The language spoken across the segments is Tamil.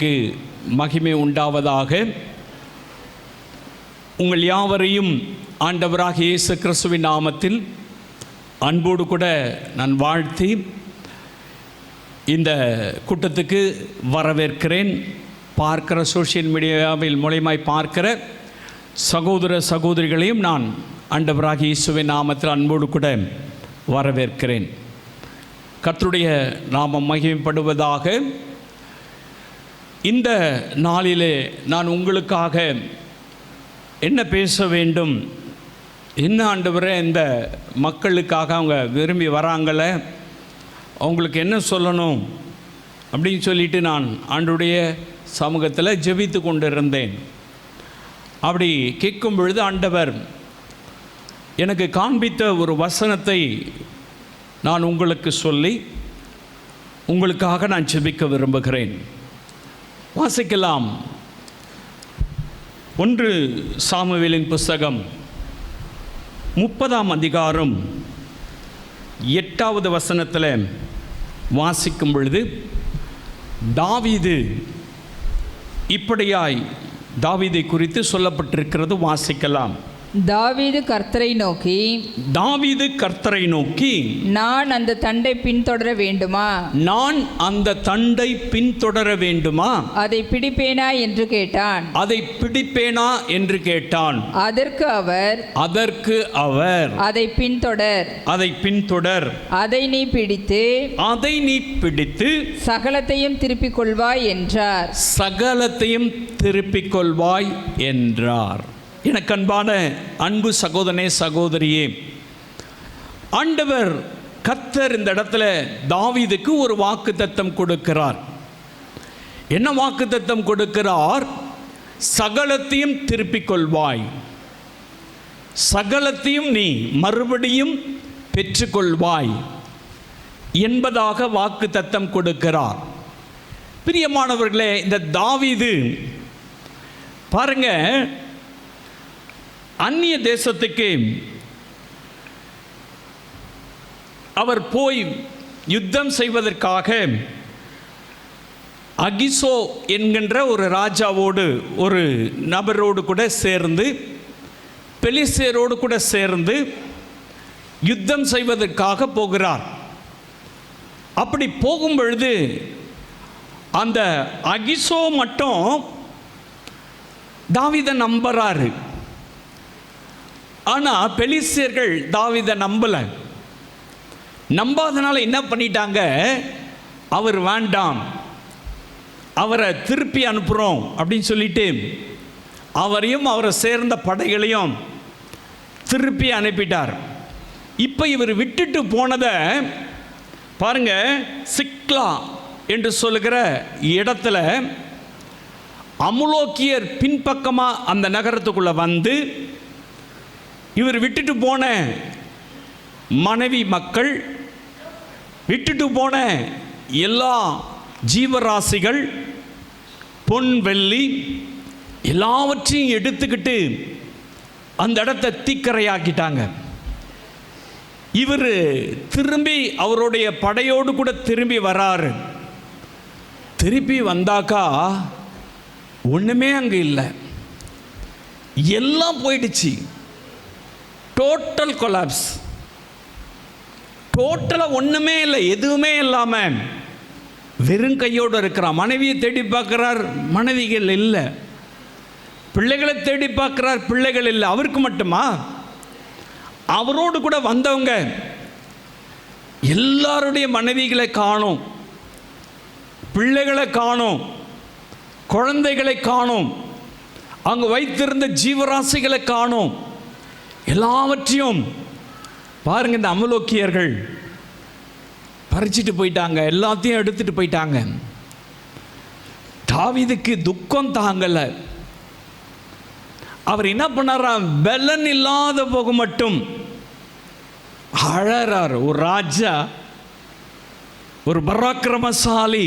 நாமத்திற்கு மகிமை உண்டாவதாக. உங்கள் யாவரையும் ஆண்டவராகிய இயேசு கிறிஸ்துவின் நாமத்தில் அன்போடு கூட நான் வாழ்த்தி இந்த கூட்டத்துக்கு வரவேற்கிறேன். பார்க்கிற சோஷியல் மீடியாவில் மூலமாய் பார்க்கிற சகோதர சகோதரிகளையும் நான் ஆண்டவராகிய இயேசுவின் நாமத்தில் அன்போடு கூட வரவேற்கிறேன். கர்த்தருடைய நாமம் மகிமைப்படுவதாக. இந்த நாளிலே நான் உங்களுக்காக என்ன பேச வேண்டும், என்ன ஆண்டவரே இந்த மக்களுக்காக அவங்க விரும்பி வராங்கள, அவங்களுக்கு என்ன சொல்லணும் அப்படின்னு சொல்லிட்டு நான் ஆண்டவருடைய சமூகத்தில் ஜெபித்து கொண்டிருந்தேன். அப்படி கேட்கும் பொழுது ஆண்டவர் எனக்கு காண்பித்த ஒரு வசனத்தை நான் உங்களுக்கு சொல்லி உங்களுக்காக நான் ஜெபிக்க விரும்புகிறேன். வாசிக்கலாம். 1 சாமுவேலின் புஸ்தகம் 30ஆம் அதிகாரம் 8வது வசனத்தில் வாசிக்கும் பொழுது தாவீது இப்படியாய் தாவீதை குறித்து சொல்லப்பட்டிருக்கிறது. வாசிக்கலாம். தாவீது கர்த்தரை நோக்கி நான் அந்த தண்டை பின்தொடர வேண்டுமா, அதை பிடிப்பேனா என்று கேட்டான். அதற்கு அவர் அதை பின்தொடர், அதை நீ பிடித்து சகலத்தையும் திருப்பிக் கொள்வாய் என்றார். எனக்கு அன்பான அன்பு சகோதரனே சகோதரியே, ஆண்டவர் கர்த்தர் இந்த இடத்துல தாவீதுக்கு ஒரு வாக்குத்தத்தம் கொடுக்கிறார். என்ன வாக்குத்தத்தம் கொடுக்கிறார்? சகலத்தையும் திருப்பிக் கொள்வாய், சகலத்தையும் நீ மறுபடியும் பெற்றுக்கொள்வாய் என்பதாக வாக்குத்தத்தம் கொடுக்கிறார். பிரியமானவர்களே, இந்த தாவீது பாருங்க, அந்நிய தேசத்துக்கு அவர் போய் யுத்தம் செய்வதற்காக அகிசோ என்கின்ற ஒரு ராஜாவோடு ஒரு நபரோடு கூட சேர்ந்து பெலிஸ்தேரோடு கூட சேர்ந்து யுத்தம் செய்வதற்காக போகிறார். அப்படி போகும் பொழுது அந்த அகிசோ மட்டும் தாவீதை நம்புறாரு. ஆனால் பெலிஸ்தியர்கள் தாவீதை நம்பாதனால என்ன பண்ணிட்டாங்க, அவர் வேண்டாம், அவரை திருப்பி அனுப்புகிறோம் அப்படின்னு சொல்லிட்டு அவரையும் அவரை சேர்ந்த படைகளையும் திருப்பி அனுப்பிட்டார். இப்போ இவர் விட்டுட்டு போனதை பாருங்க, சிக்லா என்று சொல்லுகிற இடத்துல அமுலோக்கியர் பின்பக்கமாக அந்த நகரத்துக்குள்ளே வந்து இவர் விட்டுட்டு போன மனைவி மக்கள், விட்டுட்டு போன எல்லா ஜீவராசிகள், பொன் வெள்ளி எல்லாவற்றையும் எடுத்துக்கிட்டு அந்த இடத்தை தீக்கரையாக்கிட்டாங்க. இவர் திரும்பி அவருடைய படையோடு கூட திரும்பி வராரு. திருப்பி வந்தாக்கா ஒன்றுமே அங்கே இல்லை, எல்லாம் போயிடுச்சு. டோட்டல் கொலாப்ஸ், டோட்டலாக ஒன்றுமே இல்லை, எதுவுமே இல்லாமல் வெறும் கையோடு இருக்கிறார். மனைவியை தேடி பார்க்குறார், மனைவிகள் இல்லை. பிள்ளைகளை தேடி பார்க்குறார், பிள்ளைகள் இல்லை. அவருக்கு மட்டுமா? அவரோடு கூட வந்தவங்க எல்லாருடைய மனைவிகளை காணோம், பிள்ளைகளை காணோம், குழந்தைகளை காணோம், அங்கே வைத்திருந்த ஜீவராசிகளை காணோம். எல்லாவற்றையும் பாருங்க, இந்த அமலோக்கியர்கள் பறிச்சிட்டு போயிட்டாங்க, எல்லாத்தையும் எடுத்துட்டு போயிட்டாங்க. தாவீதுக்கு துக்கம் தாங்கலை. அவர் என்ன பண்ணாராம், பலன் இல்லாத போக மட்டும் அழறார். ஒரு ராஜா, ஒரு பராக்கிரமசாலி,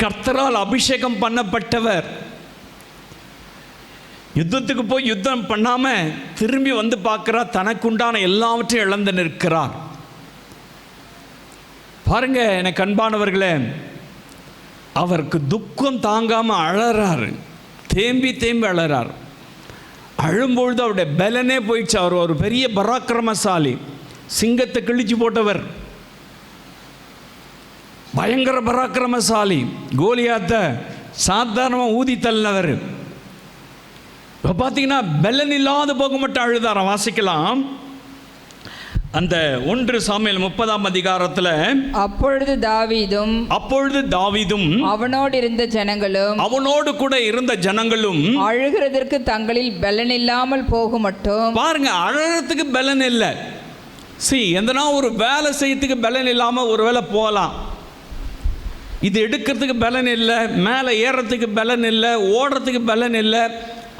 கர்த்தரால் அபிஷேகம் பண்ணப்பட்டவர், யுத்தத்துக்கு போய் யுத்தம் பண்ணாமல் திரும்பி வந்து பார்க்குறார், தனக்குண்டான எல்லாவற்றையும் இழந்து நிற்கிறார். பாருங்க எனக்கு அன்பானவர்களே, அவருக்கு துக்கம் தாங்காமல் அழறாரு, தேம்பி தேம்பி அழறார். அழும்பொழுது அவருடைய பலனே போயிடுச்சு. அவர் ஒரு பெரிய பராக்கிரமசாலி, சிங்கத்தை கிழிச்சு போட்டவர், பயங்கர பராக்கிரமசாலி, கோலியாத்தை சாதாரணமாக ஊதி தள்ளினவர். இப்போ பார்த்தீங்கன்னா பலன் இல்லாத போக மட்டும் அழுதாராம். வாசிக்கலாம் அந்த 1 சாமுவேல் 30ஆம் அதிகாரத்தில். அப்பொழுது தாவீதும் அவனோடு இருந்த ஜனங்களும் அவனோடு கூட இருந்த ஜனங்களும் அழுகிறதற்கு தங்களில் பலன் இல்லாமல் போக மட்டும். பாருங்க, அழறதுக்கு பலன் இல்லை. எந்தனா ஒரு வேலை செய்யறதுக்கு பலன் இல்லாமல் ஒரு வேலை போகலாம், இது எடுக்கிறதுக்கு பலன் இல்லை, மேலே ஏறத்துக்கு பலன் இல்லை, ஓடுறதுக்கு பலன் இல்லை,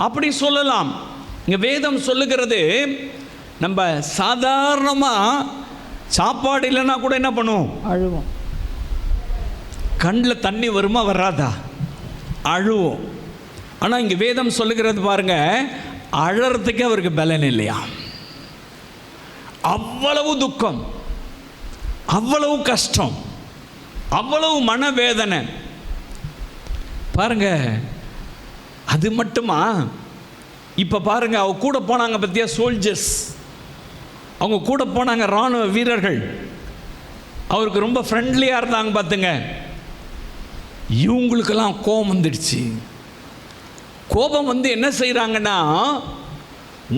அப்படி சொல்லலாம். இங்கே வேதம் சொல்லுகிறது, நம்ம சாதாரணமாக சாப்பாடு இல்லைன்னா கூட என்ன பண்ணுவோம்? அழுவோம். கண்ணில் தண்ணி வருமா வராதா? அழுவோம். ஆனால் இங்கே வேதம் சொல்லுகிறது பாருங்க, அழறதுக்கே அவருக்கு பலன் இல்லையா. அவ்வளவு துக்கம், அவ்வளவு கஷ்டம், அவ்வளவு மனவேதனை. பாருங்க, அது மட்டுமா? இப்போ பாருங்க, அவங்க கூட போனாங்க பற்றியா சோல்ஜர்ஸ், அவங்க கூட போனாங்க இராணுவ வீரர்கள், அவருக்கு ரொம்ப ஃப்ரெண்ட்லியாக இருந்தாங்க. பார்த்துங்க, இவங்களுக்கெல்லாம் கோபம் வந்துடுச்சு. கோபம் வந்து என்ன செய்கிறாங்கன்னா,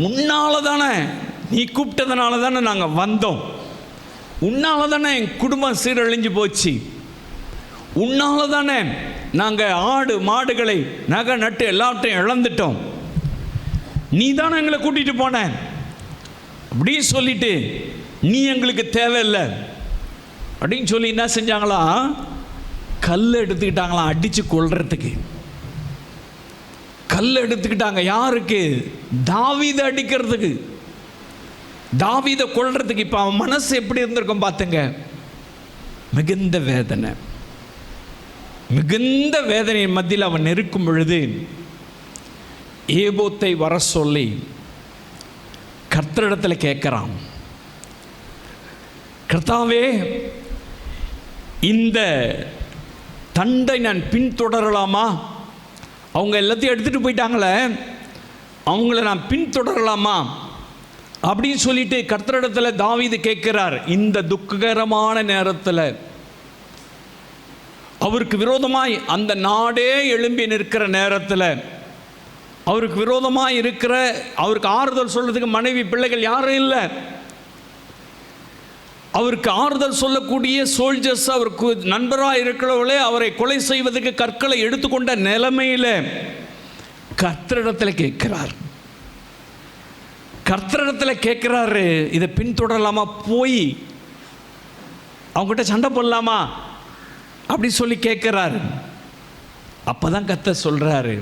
உன்னால தானே, நீ கூப்பிட்டதுனால தானே நாங்கள் வந்தோம், உன்னால தானே என் குடும்பம் சீரழிஞ்சு போச்சு, உன்னால தானே நாங்கள் ஆடு மாடுகளை நகை நட்டு எல்லாவற்றையும் இழந்துட்டோம், நீ தானே எங்களை கூட்டிகிட்டு போன அப்படின்னு சொல்லிட்டு நீ எங்களுக்கு தேவையில்லை அப்படின்னு சொல்லி என்ன செஞ்சாங்களா, கல் எடுத்துக்கிட்டாங்களாம் அடித்து கொள்றதுக்கு. கல் எடுத்துக்கிட்டாங்க. யாருக்கு? தாவீதை அடிக்கிறதுக்கு, தாவீதை கொள்றதுக்கு. இப்போ அவன் மனசு எப்படி இருந்திருக்கும் பார்த்துங்க. மிகுந்த வேதனை, மிகுந்த வேதனையின் மத்தியில் அவன் இருக்கும் பொழுது ஏபோத்தை வர சொல்லி கர்த்தரிடத்தில் கேட்குறான், கர்த்தாவே, இந்த தண்டை நான் பின்தொடரலாமா? அவங்க எல்லாத்தையும் எடுத்துகிட்டு போயிட்டாங்களே, அவங்கள நான் பின்தொடரலாமா அப்படின்னு சொல்லிட்டு கர்த்தரிடத்தில் தாவீது கேட்கிறார். இந்த துக்ககரமான நேரத்தில் அவருக்கு விரோதமாய் அந்த நாடே எழும்பி நிற்கிற நேரத்தில், அவருக்கு விரோதமாக இருக்கிற, அவருக்கு ஆறுதல் சொல்றதுக்கு மனைவி பிள்ளைகள் யாரும் இல்லை, அவருக்கு ஆறுதல் சொல்லக்கூடிய சோல்ஜர்ஸ், அவருக்கு நண்பராக இருக்கிறவர்களே அவரை கொலை செய்வதற்கு கற்களை எடுத்துக்கொண்ட நிலைமையில் கர்த்தரிடத்தில் கேட்கிறார். கர்த்தரிடத்தில் கேட்குறாரு, இதை பின்தொடரலாமா, போய் அவங்ககிட்ட சண்டை போடலாமா அப்படி சொல்லி கேட்குறாரு. அப்போ தான் கர்த்தர் சொல்கிறாரு,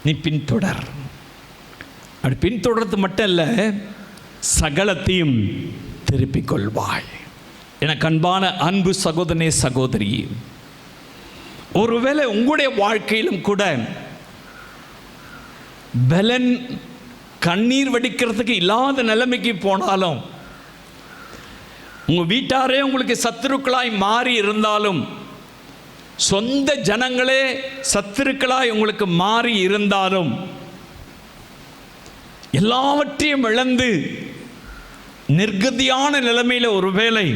நீ பின்தொடர். அப்படி பின்தொடர்றது மட்டும் இல்லை, சகலத்தையும் திருப்பிக் கொள்வாய். எனக்கு அன்பான அன்பு சகோதரனே சகோதரி, ஒருவேளை உங்களுடைய வாழ்க்கையிலும் கூட பலன் கண்ணீர் வடிக்கிறதுக்கு இல்லாத நிலைமைக்கு போனாலும், உங்கள் வீட்டாரே உங்களுக்கு சத்துருக்களாய் மாறி இருந்தாலும், சொந்த ஜனங்களே சத்துருக்களாய் உங்களுக்கு மாறி இருந்தாலும், எல்லாவற்றையும் இழந்து நிர்கதியான நிலைமையில் ஒருவேளை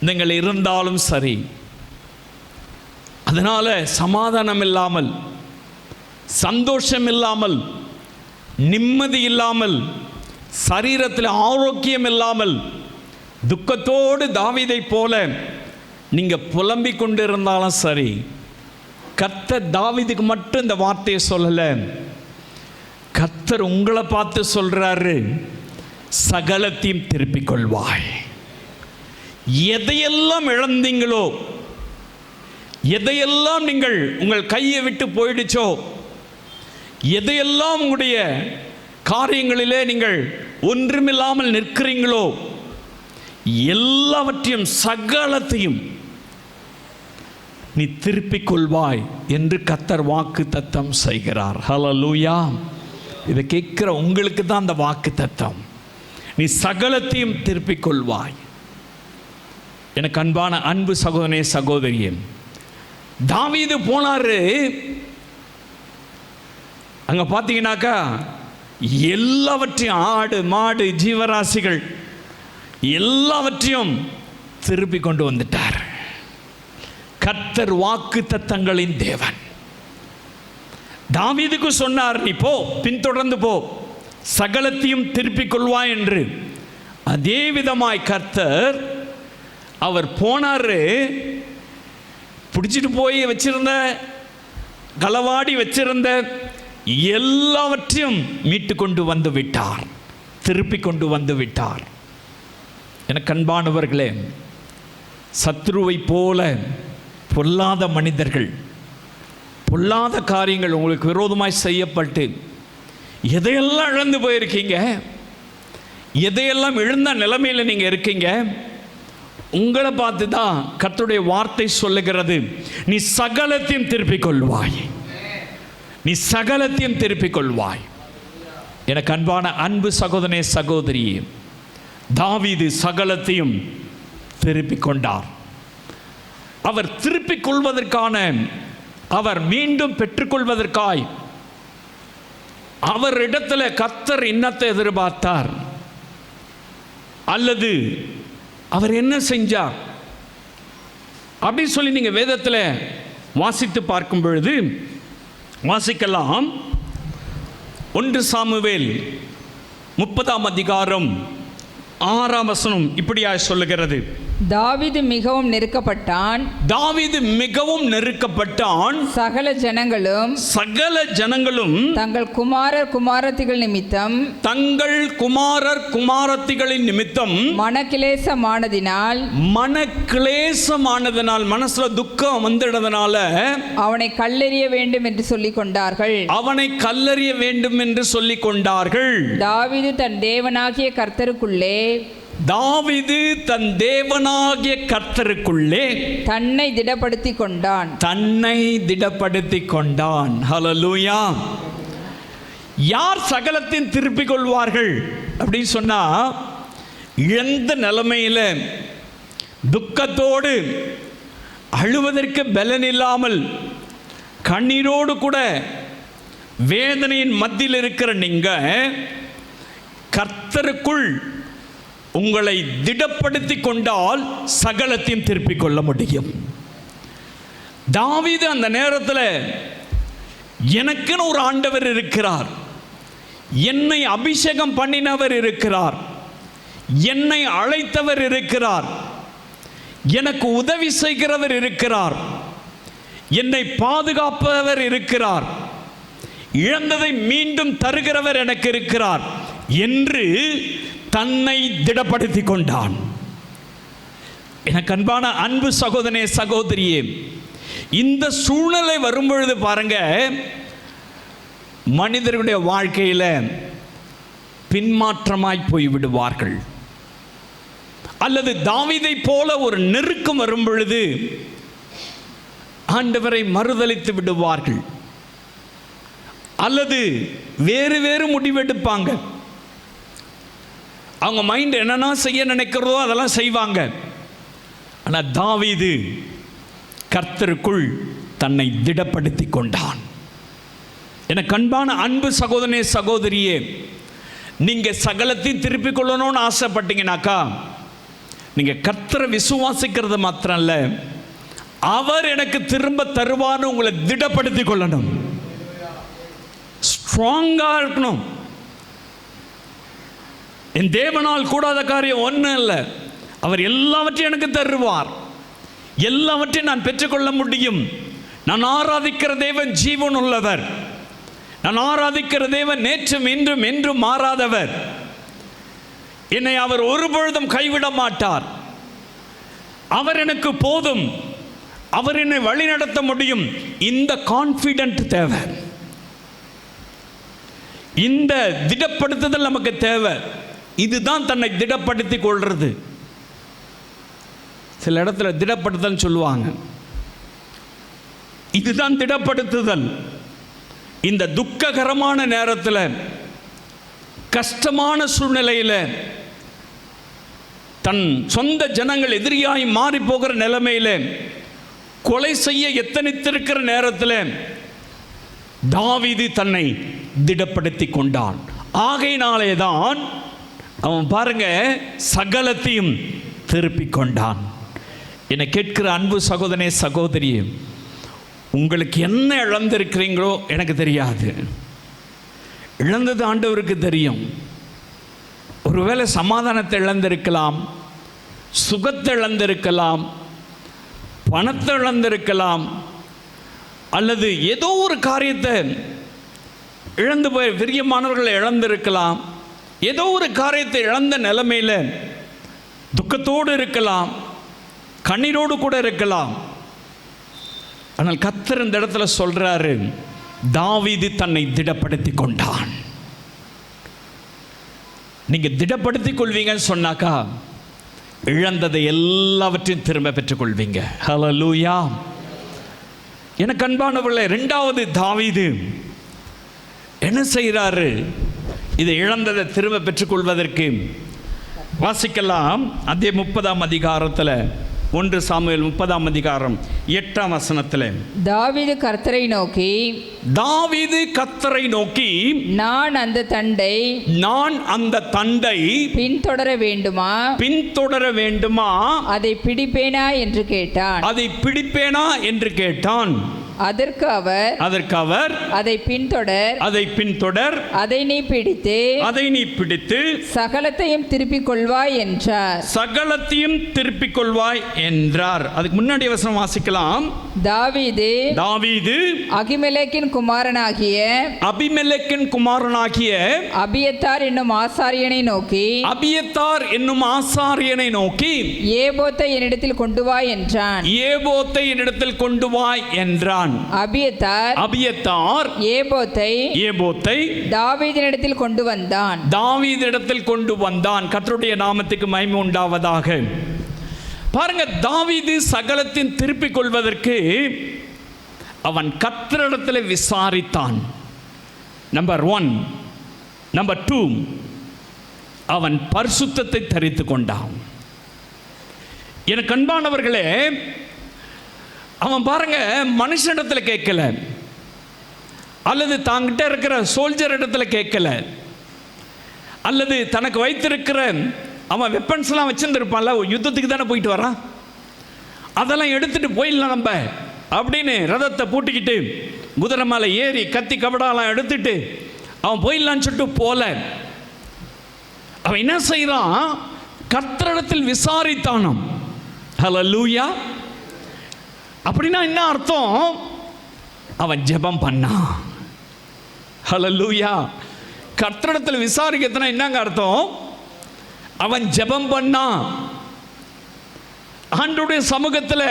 நீங்கள் இருந்தாலும் சரி, அதனால் சமாதானம் இல்லாமல், சந்தோஷம் இல்லாமல், நிம்மதி இல்லாமல், சரீரத்தில் ஆரோக்கியம் இல்லாமல், துக்கத்தோடு தாவீதை போல நீங்கள் புலம்பிக் கொண்டு இருந்தாலும் சரி, கர்த்தர் தாவீதுக்கு மட்டும் இந்த வார்த்தையை சொல்லலை, கர்த்தர் உங்களை பார்த்து சொல்கிறாரு, சகலத்தையும் திருப்பிக் கொள்வாய். எதையெல்லாம் இழந்தீங்களோ, எதையெல்லாம் நீங்கள் உங்கள் கையை விட்டு போயிடுச்சோ, எதையெல்லாம் உங்களுடைய காரியங்களிலே நீங்கள் ஒன்றுமில்லாமல் நிற்கிறீங்களோ, எல்லாவற்றையும் சகலத்தையும் நீ திருப்பிக் கொள்வாய் என்று கர்த்தர் வாக்கு தத்தம் செய்கிறார். ஹல்லேலூயா. இதை கேட்கிற உங்களுக்கு தான் அந்த வாக்கு தத்தம். நீ சகலத்தையும் திருப்பிக் கொள்வாய். எனக்கு அன்பான அன்பு சகோதரனே சகோதரியே, தாவீது போனாரு. அங்க பார்த்தீங்கன்னாக்கா எல்லாவற்றையும், ஆடு மாடு ஜீவராசிகள் எல்லாவற்றையும் திருப்பி கொண்டு வந்துட்டார். கர்த்தர் வாக்கு தத்தங்களின் தேவன். தாவீதுக்கு சொன்னார், நீ போ, பின்தொடர்ந்து போ, சகலத்தையும் திருப்பிக் கொள்வாய் என்று. அதே விதமாய் கர்த்தர் அவர் போனாரு. பிடிச்சிட்டு போய் வச்சிருந்த, களவாடி வச்சிருந்த எல்லாவற்றையும் மீட்டு கொண்டு வந்து விட்டார், திருப்பி கொண்டு வந்து விட்டார். எனக்கு அன்பானவர்களே, சத்ருவை போல பொல்லாத மனிதர்கள், பொல்லாத காரியங்கள் உங்களுக்கு விரோதமாய் செய்யப்பட்டு எதையெல்லாம் இழந்து போயிருக்கீங்க, எதையெல்லாம் இழந்த நிலைமையில் நீங்கள் இருக்கீங்க, உங்களை பார்த்து தான் கர்த்தருடைய வார்த்தை சொல்லுகிறது, நீ சகலத்தையும் திருப்பிக் கொள்வாய், நீ சகலத்தையும் திருப்பிக் கொள்வாய். எனக்கு அன்பான அன்பு சகோதரனே சகோதரியே, தாவீது சகலத்தையும் திருப்பிக் கொண்டார். அவர் திருப்பிக் கொள்வதற்கான, அவர் மீண்டும் பெற்றுக்கொள்வதற்காய் அவரிடத்தில் கர்த்தர் இன்னத்தை எதிர்பார்த்தார், அல்லது அவர் என்ன செஞ்சார் அப்படின்னு சொல்லி நீங்கள் வேதத்தில் வாசித்து பார்க்கும் பொழுது வாசிக்கலாம். 1 சாமுவேல் 30ஆம் அதிகாரம் 6ஆம் வசனம் இப்படியாய் சொல்லுகிறது, தாவீது மிகவும் நெருக்கப்பட்டான். தாவீது மிகவும் நெருக்கப்பட்டான். சகல ஜனங்களும் தங்கள் குமாரர் குமாரத்திகள் நிமித்தம், தங்கள் குமாரர் குமாரத்திகளின் நிமித்தம் மனக்கிலேசமானதினால், மனசுல துக்கம் வந்துடுறதுனால அவனை கல்லெறிய வேண்டும் என்று சொல்லிக் கொண்டார்கள். அவனை கல்லெறிய வேண்டும் என்று சொல்லிக் கொண்டார்கள். தாவீது தன் தேவனாகிய கர்த்தருக்குள்ளே, தாவீது தன் தேவனாகிய கர்த்தருக்குள்ளே தன்னை திடப்படுத்திக் கொண்டான், தன்னை திடப்படுத்திக் கொண்டான். ஹல்லேலூயா. யார் சகலத்தின் திருப்பிக் கொள்வார்கள் அப்படின்னு சொன்னா, இழந்த நிலைமையில் துக்கத்தோடு அழுவதற்கு பலன் இல்லாமல் கண்ணீரோடு கூட வேதனையின் மத்தியில் இருக்கிற நீங்க கர்த்தருக்குள் உங்களை திடப்படுத்தி கொண்டால் சகலத்தையும் திருப்பிக் கொள்ள முடியும். தாவீது அந்த நேரத்தில் எனக்குன்னு ஒரு ஆண்டவர் இருக்கிறார், என்னை அபிஷேகம் பண்ணினவர் இருக்கிறார், என்னை அழைத்தவர் இருக்கிறார், எனக்கு உதவி செய்கிறவர் இருக்கிறார், என்னை பாதுகாப்பவர் இருக்கிறார், இழந்ததை மீண்டும் தருகிறவர் எனக்கு இருக்கிறார் என்று தன்னை திடப்படுத்தி கொண்டான். எனக்கு அன்பான அன்பு சகோதரனே சகோதரியே, இந்த சூழ்நிலை வரும்பொழுது பாருங்க, மனிதர்களுடைய வாழ்க்கையில் பின்மாற்றமாய் போய்விடுவார்கள், அல்லது தாவீதை போல ஒரு நெருக்கம் வரும் பொழுது ஆண்டவரை மறுதலித்து விடுவார்கள், அல்லது வேறு வேறு முடிவெடுப்பாங்க. அவங்க மைண்ட் என்னென்ன செய்ய நினைக்கிறதோ அதெல்லாம் செய்வாங்க. ஆனால் தாவீது கர்த்தருக்குள் தன்னை திடப்படுத்தி கொண்டான். எனக்கு அன்பான அன்பு சகோதரனே சகோதரியே, நீங்கள் சகலத்தையும் திருப்பிக் கொள்ளணும்னு ஆசைப்பட்டீங்கன்னாக்கா, நீங்கள் கர்த்தரை விசுவாசிக்கிறது மாத்திரம் இல்லை, அவர் எனக்கு திரும்ப தருவான்னு உங்களை திடப்படுத்தி கொள்ளணும், ஸ்ட்ராங்காக இருக்கணும். என் தேவனால் கூடாத காரியம் ஒன்றும் இல்லை, அவர் எல்லாவற்றையும் எனக்கு தருவார், எல்லாவற்றையும் நான் பெற்றுக்கொள்ள முடியும். நான் ஆராதிக்கிற தேவன் ஜீவன் உள்ளவர், நான் ஆராதிக்கிற தேவன் நேற்றும் இன்றும் என்றும் மாறாதவர், என்னை அவர் ஒருபொழுதும் கைவிட மாட்டார், அவர் எனக்கு போதும், அவர் என்னை வழி நடத்த முடியும். இந்த கான்ஃபிடென்ட் தேவை, இந்த திடப்படுத்துதல் நமக்கு தேவை. இதுதான் தன்னை திடப்படுத்தி கொள்றது. சில இடத்துல திடப்படுத்தல் சொல்லுவாங்க, இதுதான் திடப்படுத்துதல். இந்த துக்ககரமான நேரத்தில், கஷ்டமான சூழ்நிலையில், தன் சொந்த ஜனங்கள் எதிரியாய் மாறி போகிற நிலைமையில் கொலை செய்ய எத்தனித்திருக்கிற நேரத்தில் தாவீது தன்னை திடப்படுத்தி கொண்டான். ஆகையினாலே தான் அவன் பாருங்க சகலத்தையும் திருப்பி கொண்டான். என்னை கேட்கிற அன்பு சகோதரனே சகோதரியே, உங்களுக்கு என்ன இழந்திருக்கிறீங்களோ எனக்கு தெரியாது. இழந்தது ஆண்டவருக்கு தெரியும். ஒருவேளை சமாதானத்தை இழந்திருக்கலாம், சுகத்தை இழந்திருக்கலாம், பணத்தை இழந்திருக்கலாம், அல்லது ஏதோ ஒரு காரியத்தை இழந்து போய் பிரியமானவர்களை இழந்திருக்கலாம். ஏதோ ஒரு காரியத்தை இழந்த நிலைமையில் துக்கத்தோடு இருக்கலாம், கண்ணீரோடு கூட இருக்கலாம். ஆனால் கர்த்தர் இந்த இடத்துல சொல்றாரு, தாவீது தன்னை திடப்படுத்தி கொண்டான். நீங்க திடப்படுத்திக் கொள்வீங்கன்னு சொன்னாக்கா இழந்ததை எல்லாவற்றையும் திரும்ப பெற்றுக்கொள்வீங்க. ஹல்லேலூயா. எனக்கு அன்பானவர்களே, இரண்டாவது தாவீது என்ன செய்கிறாரு? இதை இழந்ததை திரும்ப பெற்றுக்கொள்வதற்கு வாசிக்கலாம். அதே 30ஆம் அதிகாரத்தில் 1 சாமுவேல் 30ஆம் அதிகாரம் 8ஆம் வசனத்தில் தாவீது கர்த்தரை நோக்கி நான் அந்த தண்டை பின்தொடர வேண்டுமா அதை பிடிப்பேனா என்று கேட்டான். அதற்கு அவர் அதை பின்தொடர், அதை நீ பிடித்து சகலத்தையும் திருப்பிக் கொள்வாய் என்றார். அதுக்கு முன்னாடி வசனம் வாசிக்கலாம். தாவீது அபிமெலேக்கின் குமாரனாகிய அபியத்தார் என்னும் ஆசாரியனை நோக்கி ஏபோத்தை என்னிடத்தில் கொண்டு வா என்றான். அபியத்தார் ஏபோத்தை தாவீதினிடத்தில் கொண்டு வந்தான். கர்த்தருடைய நாமத்துக்கு மகிமை உண்டாவதாக. பாருங்க, தாவீது சகலத்தின் திருப்பிக் கொள்வதற்கு அவன் கர்த்தரிடத்தில் விசாரித்தான். நம்பர் 1. நம்பர் 2, அவன் பரிசுத்தத்தை தரித்து கொண்டான். எனக்கு அன்பானவர்களே, அவன் பாருங்க மனுஷனிடத்தில் கேட்கல, அல்லது தாங்கிட்ட இருக்கிற சோல்ஜர் இடத்துல கேட்கல, அல்லது தனக்கு வைத்திருக்கிற அவன் வெப்பன்ஸ்லாம் வச்சுருந்துருப்பான்ல, யுத்தத்துக்கு தானே போயிட்டு வரான், அதெல்லாம் எடுத்துகிட்டு போயிடலாம் நம்ம அப்படின்னு ரதத்தை பூட்டிக்கிட்டு குதிரை மேலே ஏறி கத்தி கபடாலாம் எடுத்துட்டு அவன் போயிடலான்னு சொல்லிட்டு போல. அவன் என்ன செய்கிறான்? கர்த்தரிடத்தில் விசாரித்தானாம். ஹல்லேலூயா. அப்படின்னா என்ன அர்த்தம்? அவன் ஜெபம் பண்ணான். ஹல்லேலூயா. கர்த்தரிடத்தில் விசாரிக்கிறதுனா என்னங்க அர்த்தம்? அவன் ஜெபம் பண்ணான். ஆண்டவருடைய சமூகத்தில்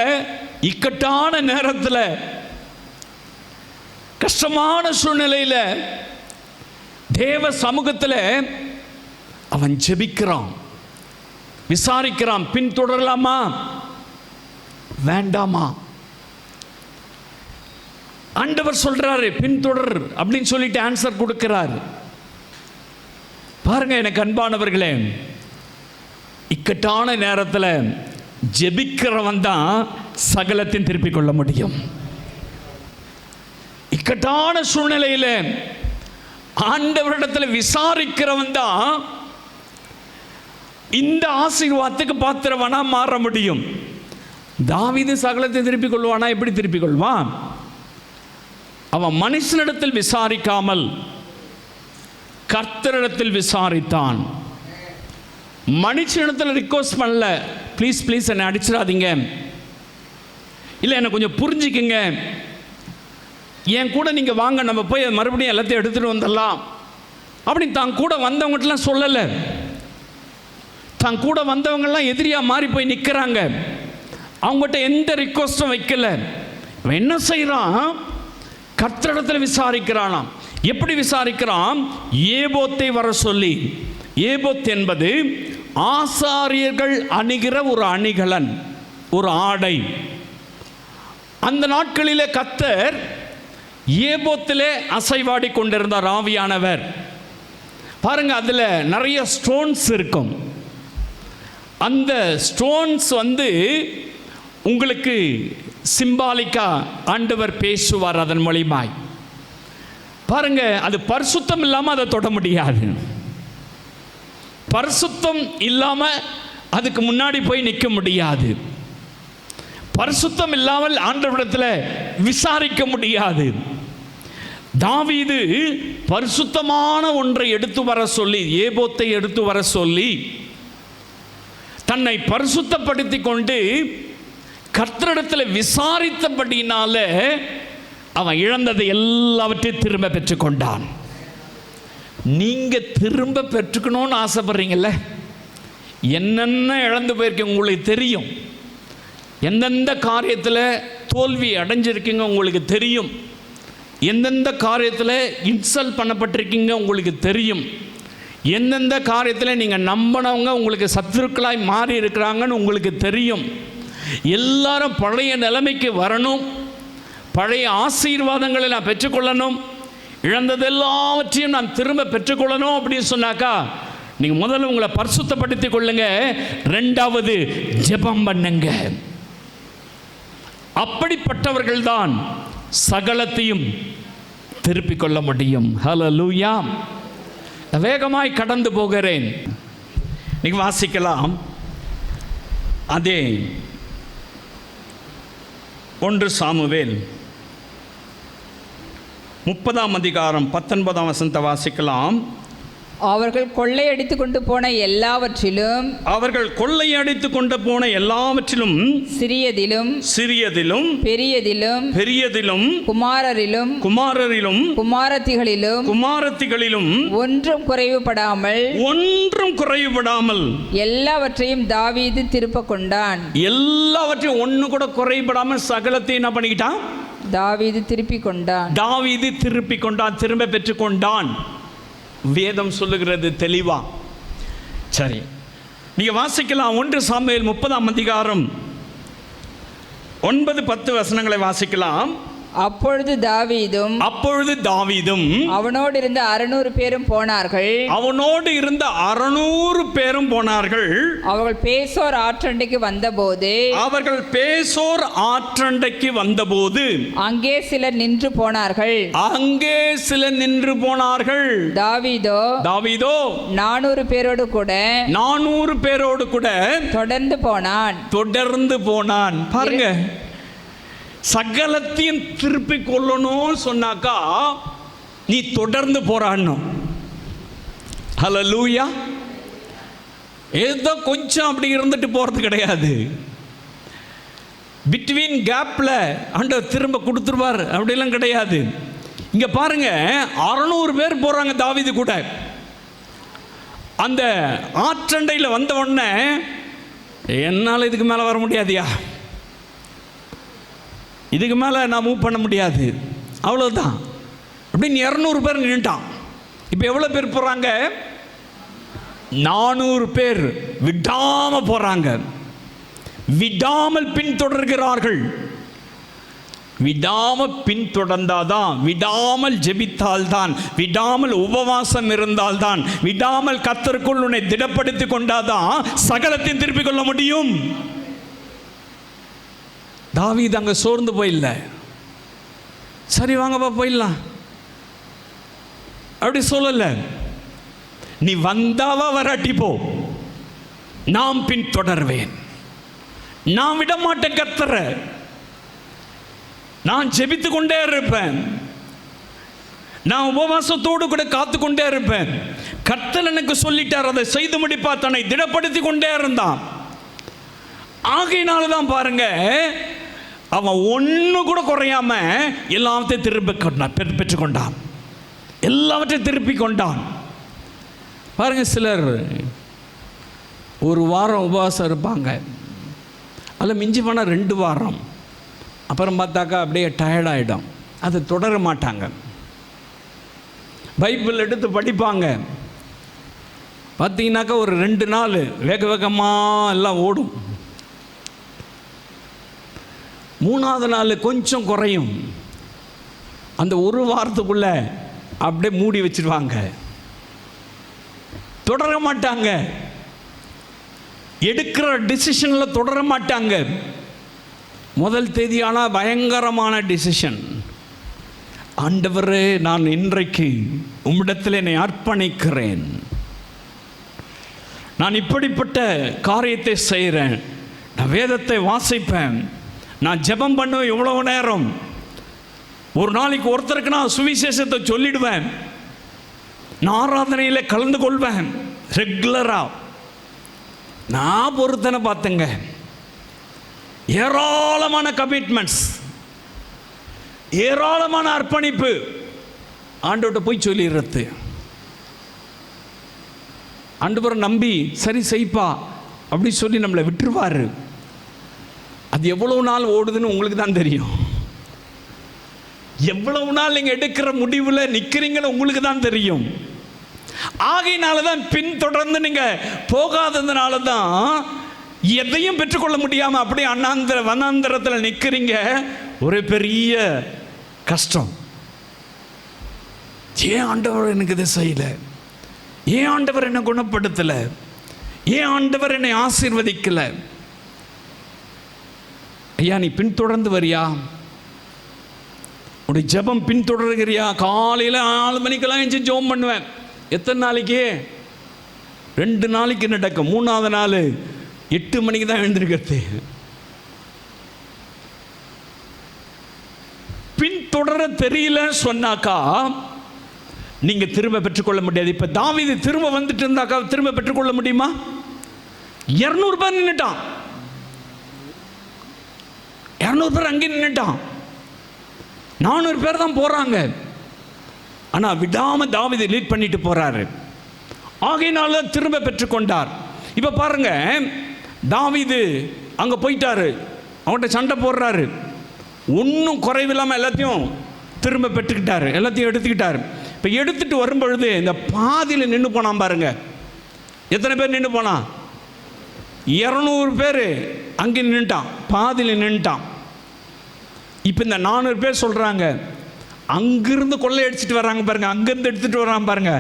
இக்கட்டான நேரத்தில், கஷ்டமான சூழ்நிலையில், தேவ சமூகத்தில் அவன் ஜெபிக்கிறான், விசாரிக்கிறான். பின்தொடரலாமா வேண்டாமா? ஆண்டவர் சொல்றாரு பின்தொடர் அப்படின்னு சொல்லிட்டு ஆன்சர் கொடுக்கிறார். பாருங்க எனக்கு அன்பானவர்களே, இக்கட்டான நேரத்தில் ஜெபிக்கிறவன் தான் சகலத்தின் திருப்பிக் கொள்ள முடியும். இக்கட்டான சூழ்நிலையில் ஆண்டவரிடத்தில் விசாரிக்கிறவன் தான் இந்த ஆசீர்வாதத்துக்கு பாத்திரவனா மாற முடியும். தாவீது சகலத்தை திருப்பிக் கொள்வானா? எப்படி திருப்பிக் கொள்வான்? அவன் மனுஷனிடத்தில் விசாரிக்காமல் கர்த்தரிடத்தில் விசாரித்தான். மனுஷனிடத்தில் ரிக்வெஸ்ட் பண்ணல, ப்ளீஸ் ப்ளீஸ் என்னை அடிச்சிடாதீங்க, இல்லை என்னை கொஞ்சம் புரிஞ்சுக்குங்க, என் கூட நீங்கள் வாங்க, நம்ம போய் மறுபடியும் எல்லாத்தையும் எடுத்துகிட்டு வந்துடலாம் அப்படின்னு தான் கூட வந்தவங்ககிட்டலாம் சொல்லலை. தான் கூட வந்தவங்கெல்லாம் எதிரியாக மாறி போய் நிற்கிறாங்க. அவங்ககிட்ட எந்த ரிக்வெஸ்டும் வைக்கல. அவன் என்ன செய்கிறான்? கர்த்தரிடத்தில் விசாரிக்கிறானாம். எப்படி விசாரிக்கிறான்? ஏபோத்தை வர சொல்லி. ஏபோத் என்பது ஆசாரியர்கள் அணிகிற ஒரு அணிகலன், ஒரு ஆடை. அந்த நாட்களிலே கர்த்தர் ஏபோத்திலே அசைவாடி கொண்டிருந்தார் ஆவியானவர். பாருங்க, அதில் நிறைய ஸ்டோன்ஸ் இருக்கும். அந்த ஸ்டோன்ஸ் உங்களுக்கு சிம்பாலிக்கா ஆண்டவர் பேசுவார் அதன் மூலியமாய். பாருங்க, அது பரிசுத்தம் இல்லாமல் அதை தொட முடியாது. பரிசுத்தம் இல்லாமல் அதுக்கு முன்னாடி போய் நிற்க முடியாது. பரிசுத்தம் இல்லாமல் ஆண்டவரிடத்தில் விசாரிக்க முடியாது. தாவீது பரிசுத்தமான ஒன்றை எடுத்து வர சொல்லி, ஏபோத்தை எடுத்து வர சொல்லி தன்னை பரிசுத்தப்படுத்தி கொண்டு கர்த்தரிடத்தில் விசாரித்தபடினால அவன் இழந்ததை எல்லாவற்றையும் திரும்ப பெற்றுக்கொண்டான். நீங்கள் திரும்ப பெற்றுக்கணும்னு ஆசைப்படுறீங்கல்ல, என்னென்ன இழந்து போயிருக்கீங்க உங்களுக்கு தெரியும். எந்தெந்த காரியத்தில் தோல்வி அடைஞ்சிருக்கீங்க உங்களுக்கு தெரியும். எந்தெந்த காரியத்தில் இன்சல்ட் பண்ணப்பட்டிருக்கீங்க உங்களுக்கு தெரியும். எந்தெந்த காரியத்தில் நீங்கள் நம்பினவங்க உங்களுக்கு சத்துருக்களாய் மாறி இருக்கிறாங்கன்னு உங்களுக்கு தெரியும். எல்லாரும் பழைய நிலைமைக்கு வரணும், பழைய ஆசீர்வாதங்களை நான் பெற்றுக்கொள்ளணும், இழந்தது எல்லாவற்றையும் நான் திரும்ப பெற்றுக்கொள்ளணும் அப்படின்னு சொன்னாக்கா நீங்கள் முதல்ல உங்களை பரிசுத்தப்படுத்திக் கொள்ளுங்க. ரெண்டாவது ஜெபம் பண்ணுங்க. அப்படிப்பட்டவர்கள் தான் சகலத்தையும் திருப்பிக் கொள்ள முடியும். ஹல்லேலூயா. வேகமாய் கடந்து போகிறேன். நீங்கள் வாசிக்கலாம், அதே 1 சாமுவேல் 30 வாசிக்கலாம். அவர்கள் கொள்ளையடித்து கொண்டு போன எல்லாவற்றிலும் சிறியதிலும் பெரியதிலும் குமாரரிலும் குமாரத்திகளிலும் ஒன்றும் குறைவுபடாமல் எல்லாவற்றையும் தாவீது திருப்ப கொண்டான். எல்லாவற்றையும் ஒன்று கூட குறைபடாமல் சகலத்தையும் என்ன பண்ணிக்கிட்டான்? தாவீது திருப்பி கொண்டான், திரும்ப பெற்றுக்கொண்டான். வேதம் சொல்லுகிறது தெளிவா. சரி, நீங்க வாசிக்கலாம் 1 சாமுவேல் 30 9-10 வசனங்களை வாசிக்கலாம். அப்பொழுது தாவீதும் அவனோடு இருந்த 600 பேரும் போனார்கள். அவர்கள் பேசோர் ஆற்றண்டைக்கு வந்தபோது அங்கே சிலர் நின்று போனார்கள். தாவீதோ 400 பேரோடு கூட தொடர்ந்து போனான். பாருங்க, சகலத்தையும் திருப்பி கொள்ளணும் சொன்னாக்கா நீ தொடர்ந்து போராடணும். ஹல்லேலூயா. ஏதோ கொஞ்சம் அப்படி இருந்துட்டு போறது கிடையாது. பிட்வீன் கேப்ல ஆண்டவர் திரும்ப கொடுத்துருவார் அப்படிலாம் கிடையாது. இங்க பாருங்க, 600 பேர் போறாங்க தாவீது கூட. அந்த ஆற்றண்டையில் வந்த உடனே என்னால் இதுக்கு மேலே வர முடியாதியா, இதுக்கு மேலே நான் மூவ் பண்ண முடியாது, அவ்வளோதான் அப்படின்னு 200 பேர் நின்றுட்டான். இப்போ எவ்வளோ பேர் போகிறாங்க? 400 பேர் விடாமல் போகிறாங்க, விடாமல் பின்தொடர்கிறார்கள். விடாமல் பின்தொடர்ந்தாதான், விடாமல் ஜெபித்தால்தான், விடாமல் உபவாசம் இருந்தால்தான், விடாமல் கர்த்தருக்குள் உன்னை திடப்படுத்தி கொண்டாதான் சகலத்தையும் திருப்பிக் கொள்ள முடியும். தாவீது அங்கே சோர்ந்து போயில்லை. சரி வாங்கப்பா போயிடலாம் அப்படி சொல்லல. நீ வந்தாவா வராட்டி போ, நான் பின் தொடர்வேன், நான் விட மாட்டேன் கர்த்தரை, நான் ஜெபித்து கொண்டே இருப்பேன், நான் உபவாசத்தோடு கூட காத்து கொண்டே இருப்பேன். கர்த்தர் எனக்கு சொல்லிட்டார், அதை செய்து முடிப்பா. தன்னை திடப்படுத்தி கொண்டே இருந்தான். ஆகையினால்தான் பாருங்க, அவன் ஒன்று கூட குறையாம எல்லாத்தையும் பெற்றுக்கொண்டான், எல்லாவற்றையும் திருப்பி கொண்டான். பாருங்க, சிலர் ஒரு வாரம் உபவாசம் இருப்பாங்க, அதில் மிஞ்சி போனால் 2 வாரம், அப்புறம் பார்த்தாக்கா அப்படியே டயர்டாயிடும், அதை தொடர மாட்டாங்க. பைபிள் எடுத்து படிப்பாங்க, பார்த்தீங்கன்னாக்கா ஒரு 2 நாள் வேக வேகமாக எல்லாம் ஓடும். 3ஆவது நாள் கொஞ்சம் குறையும். அந்த ஒரு வாரத்துக்குள்ள அப்படியே மூடி வச்சிருவாங்க, தொடர மாட்டாங்க. எடுக்கிற டிசிஷனில் தொடர மாட்டாங்க. முதல் தேதி ஆனால் பயங்கரமான டிசிஷன். ஆண்டவரே, நான் இன்றைக்கு உம்மிடத்தில் என்னை அர்ப்பணிக்கிறேன். நான் இப்படிப்பட்ட காரியத்தை செய்கிறேன். நான் வேதத்தை வாசிப்பேன், நான் ஜெபம் பண்ணுவேன். எவ்வளவு நேரம், ஒரு நாளைக்கு ஒருத்தருக்கு நான் சுவிசேஷத்தை சொல்லிடுவேன். நான் ஆராதனையில் கலந்து கொள்வேன் ரெகுலராக. நான் பொறுத்தனை பார்த்தேங்க, ஏராளமான கமிட்மெண்ட்ஸ், ஏராளமான அர்ப்பணிப்பு. ஆண்டவர்கிட்ட போய் சொல்லிடுறது, ஆண்டவரை நம்பி சரி செய்ப்பா அப்படி சொல்லி நம்மளை விட்டுருவார். அது எவ்வளவு நாள் ஓடுதுன்னு உங்களுக்கு தான் தெரியும். எவ்வளவு நாள் நீங்கள் எடுக்கிற முடிவில் நிற்கிறீங்கன்னு உங்களுக்கு தான் தெரியும். ஆகையினால தான் பின்தொடர்ந்து நீங்கள் போகாததுனால தான் எதையும் பெற்றுக்கொள்ள முடியாமல் அப்படியே வனாந்தரத்தில் நிற்கிறீங்க. ஒரு பெரிய கஷ்டம். ஏன் ஆண்டவர் எனக்கு இதை செய்யலை? ஏன் ஆண்டவர் என்னை குணப்படுத்தலை? ஏன் ஆண்டவர் என்னை ஆசீர்வதிக்கலை? ஐயா, நீ பின்தொடர்ந்து வரியா? உடைய ஜெபம் பின்தொடர்கிறியா? காலையில் 4 மணிக்கெல்லாம் எழுந்து ஜெபம் பண்ணுவேன். எத்தனை நாளைக்கு? 2 நாளைக்கு நடக்கும். 3ஆவது நாள் 8 மணிக்கு தான் எழுந்திருக்கிறது. பின்தொடர தெரியல சொன்னாக்கா நீங்க திரும்ப பெற்றுக்கொள்ள முடியாது. இப்ப தாவீது திரும்ப வந்துட்டு இருந்தாக்கா திரும்ப பெற்றுக்கொள்ள முடியுமா? 200 பேர் நின்றுட்டான். 200 பேர் அங்கே நின்றுட்டான். 400 பேர் தான் போறாங்க. ஆனா விடாம தாவீது லீட் பண்ணிட்டு போறாரு. ஆகையினால திரும்ப பெற்றுக்கொண்டார். இப்ப பாருங்க, தாவீது அங்க போயிட்டாரு, அவன்கிட்ட சண்டை போடுறாரு. ஒன்றும் குறைவில்லாமல் எல்லாத்தையும் திரும்ப பெற்றுக்கிட்டாரு, எல்லாத்தையும் எடுத்துக்கிட்டாரு. இப்போ எடுத்துட்டு வரும்பொழுது இந்த பாதியில் நின்று போனான் பாருங்க. எத்தனை பேர் நின்று போனான்? 200 பேர் அங்கே நின்றுட்டான், பாதியில் நின்றுட்டான். இப்போ இந்த 400 பேர் சொல்கிறாங்க, அங்கிருந்து கொள்ளை அடிச்சுட்டு வர்றாங்க பாருங்க, அங்கேருந்து எடுத்துகிட்டு வர்றாங்க பாருங்க,